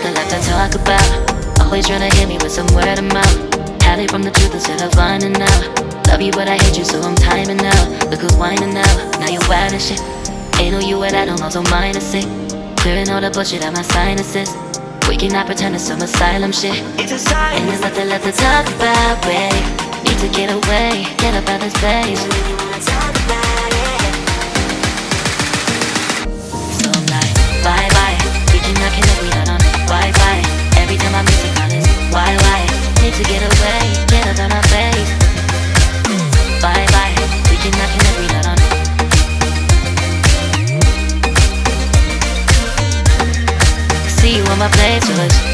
nothing left to talk about. Always trying to hit me with some word of mouth. Hide it from the truth instead of finding out. Love you but I hate you so I'm timing out. Look who's whining now, now you wild and shit. Ain't no you and I don't know, so mine is sick. Clearing all the bullshit out my sinuses. We cannot pretend it's some asylum shit. It's a sign. And there's nothing left to talk about, babe. Need to get away, get up out this place. So I'm like, bye bye. We cannot connect, we not on Wi-Fi. Every time I miss a call it's why? Need to get away, get up out my face. Bye bye. We cannot connect, we not on. See you on my playlist.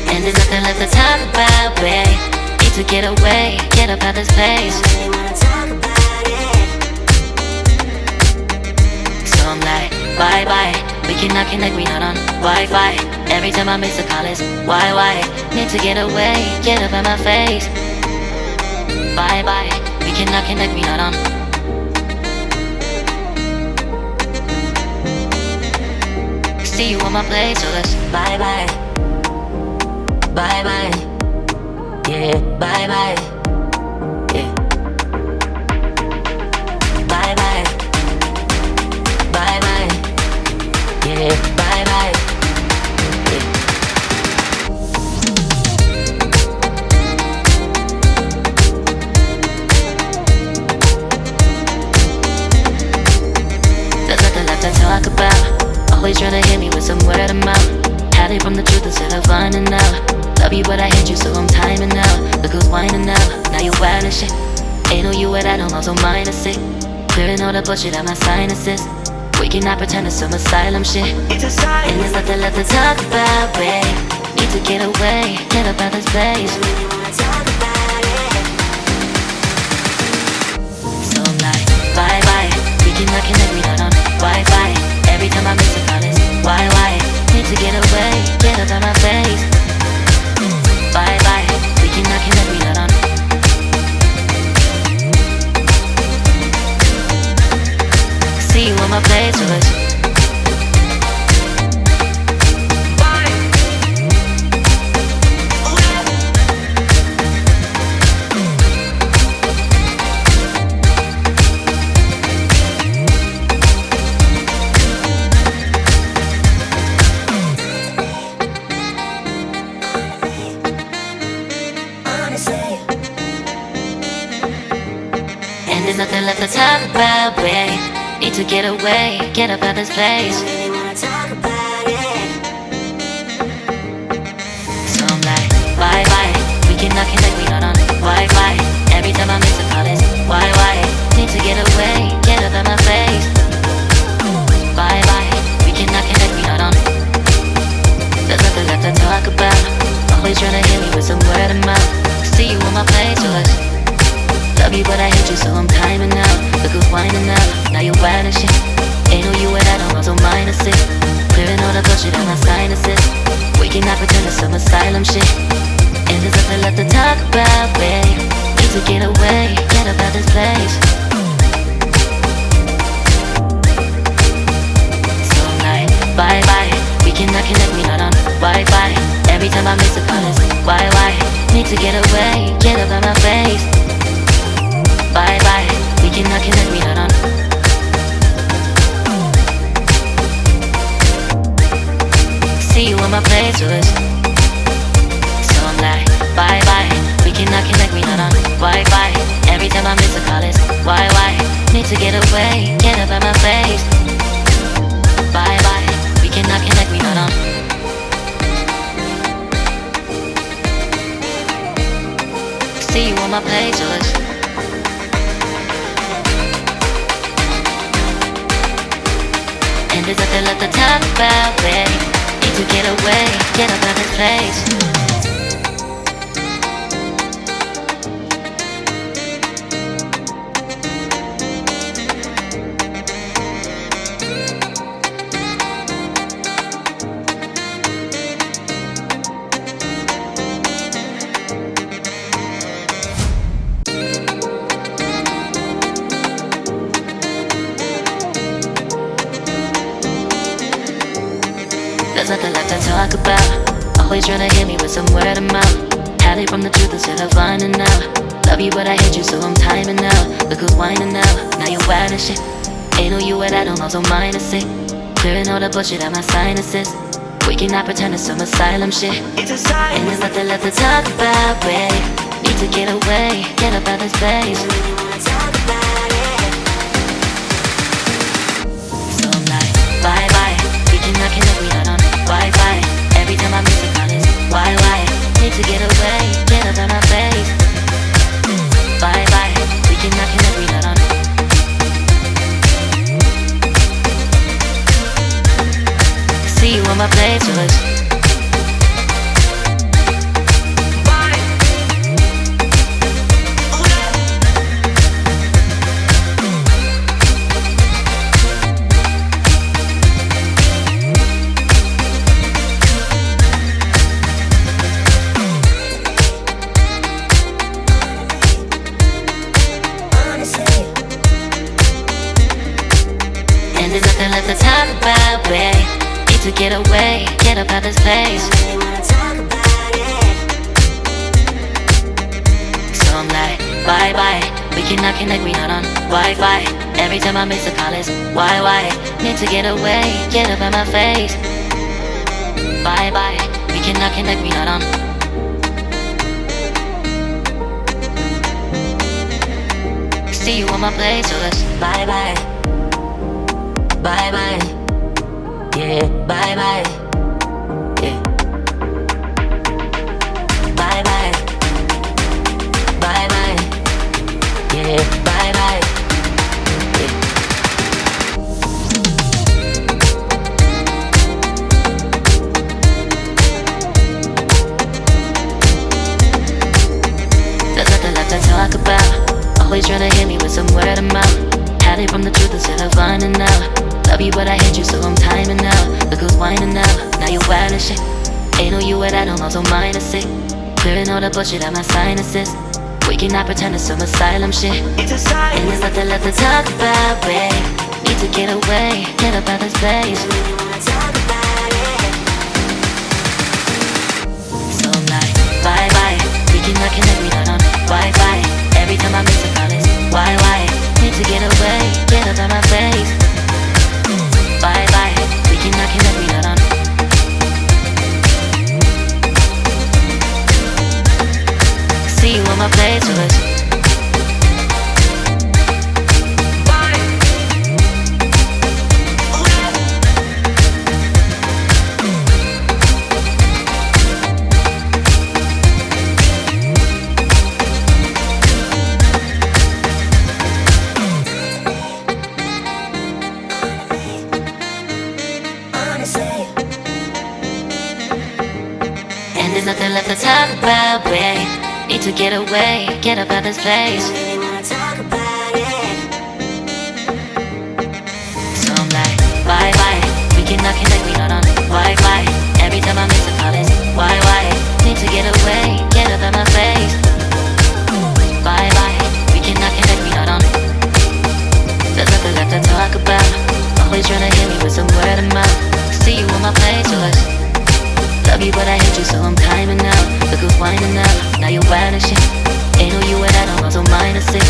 And there's nothing left to talk about, babe. Need to get away, get up out this place. So I'm like, bye bye. We cannot connect, we not on Wi-Fi. Every time I miss a call it's why? Need to get away, get up out my face. Bye bye. We cannot connect, we not on. See you on my place, so let's bye bye. Bye bye, yeah, bye bye, yeah. Bye bye, bye bye, yeah, bye bye, yeah. There's nothing left to talk about. Always trying to hit me with some word of mouth. Hide it from the truth instead of finding out. Love you but I hate you so I'm timing out. Look who's whining now, now you wild and shit. Ain't no you and I don't know, so mine is sick. Clearing all the bullshit out my sinuses. We cannot pretend it's some asylum shit. It's a sign. And there's nothing left to talk about, babe. Need to get away, get up out this place. So I'm like, bye bye. We cannot connect, we not on Wi-Fi. Every time I miss a call it's why? Need to get away, get up out my face. Bye bye, we cannot connect, we not on. See you on my playlist. And there's nothing left to talk about, babe. Need to get away, get up out this place. So I'm like, bye bye. We cannot connect, we not on Wi-Fi. Every time I miss a call it's why? Need to get away, get up out my face. Bye bye. We cannot connect, we not on. There's nothing left to talk about. Always trying to hit me with some word of mouth. See you on my playlist. Love you but I hate you so I'm timing out. Look who's whining now, now you wild and shit. Ain't no you and I don't know, so mine is sick. Clearing all the bullshit out my sinuses. We cannot pretend it's some asylum shit. And there's nothing left to talk about, babe. Need to get away, get up out this place. So I'm like, bye bye. We cannot connect, we not on Wi-Fi. Every time I miss a call it's why? Need to get away, get up out my face. Bye bye, we cannot connect, we not on. See you on my playlist. So I'm like, bye bye, we cannot connect, we not on Wi-Fi. Every time I miss a call it's why? Need to get away, get up out my face. Bye bye, we cannot connect, we not on. See you on my playlist. And there's nothing left to talk about, babe. Need to get away, get up out this place. There's nothing left to talk about. Always trying to hit me with some word of mouth. Hide from the truth instead of finding out. Love you but I hate you so I'm timing out. Look who's whining now, now you wild and shit. Ain't no you at I don't know, so minus it. Clearing all the bullshit out my sinuses. We cannot pretend it's some asylum shit. It's a sign. And there's nothing left to talk about, babe. Need to get away, get up out of this place. So I'm like, bye bye. We cannot connect, we not on Wi-Fi. Every time I miss a call it's why? Need to get away, get up out my face. Bye bye. We cannot connect, we not on. See you on my playlist. And there's nothing left to talk about, babe. Need to get away, get up out this place. So I'm like, bye bye. We cannot connect, we not on Wi-Fi. Every time I miss a call it's why? Need to get away, get up out my face. Bye bye. We cannot connect, we not on. See you on my playlist. Bye bye. Bye bye. Yeah, bye bye. Yeah. Bye bye. Bye bye. Yeah, bye bye. Yeah. There's nothing left to talk about. Always trying to hit me with some word of mouth. Hide from the truth instead of finding out. Love you but I hate you so I'm timing out. Look who's whining now, now you wild and shit. Ain't no you at I don't know, so minus it. Clearing all the bullshit out my sinuses. We cannot pretend it's some asylum shit. It's a sign. And there's nothing left to talk about, babe. Need to get away, get up out this place. So I'm like, bye bye. We cannot connect, we not on Wi-Fi. Every time I miss a call it's why? Need to get away, get up out my face. Bye bye. We cannot connect, we not on. See you on my playlist. And there's nothing left to talk about, babe. Need to get away, get up out this place. So I'm like, bye bye. We cannot connect, we not on Wi-Fi. Every time I miss a call it's why? Need to get away, get up out my face. Bye bye. We cannot connect, we not on. There's nothing left to talk about. Always trying to hit me with some word of mouth. See you on my playlist. Love you but I hate you so I'm timing out. Look who's whining now, now you wild and shit. Ain't no you at I don't know, so minus it.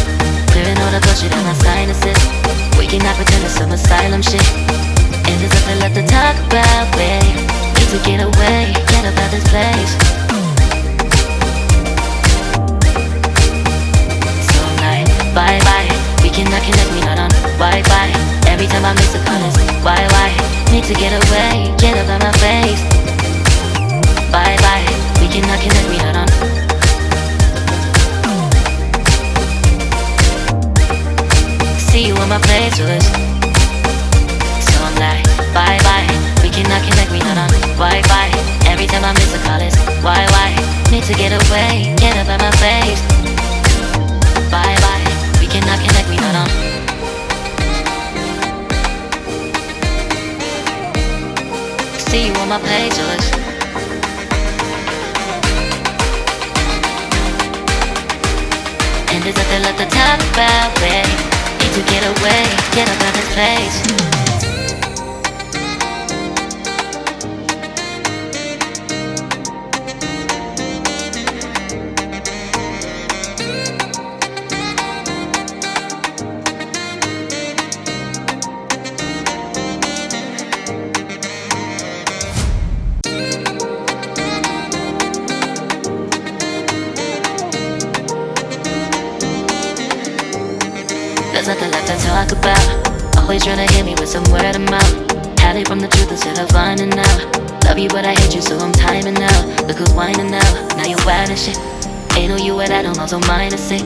Clearing all the bullshit out my sinuses. We cannot pretend it's some asylum shit. And there's nothing left to talk about, babe. Need to get away, get up out this place. So I'm like, bye bye. We cannot connect, we not on Wi-Fi. Every time I miss a call it's why? Need to get away, get up out my face. Bye bye. We cannot connect, we not on. See you on my playlist. So I'm like, bye bye. We cannot connect, we not on Wi-Fi. Every time I miss a call it's why? Need to get away, get up out my face. Bye bye. We cannot connect, we not on. See you on my playlist. And there's nothing left to talk about, babe. Need to get away, get up out this place. talk about. Always tryna hit me with some word of mouth. Hide it from the truth instead of finding out. Love you but I hate you so I'm timing out. Look who's whining now, now you're wild and shit. Ain't no you at I don't also mind to say.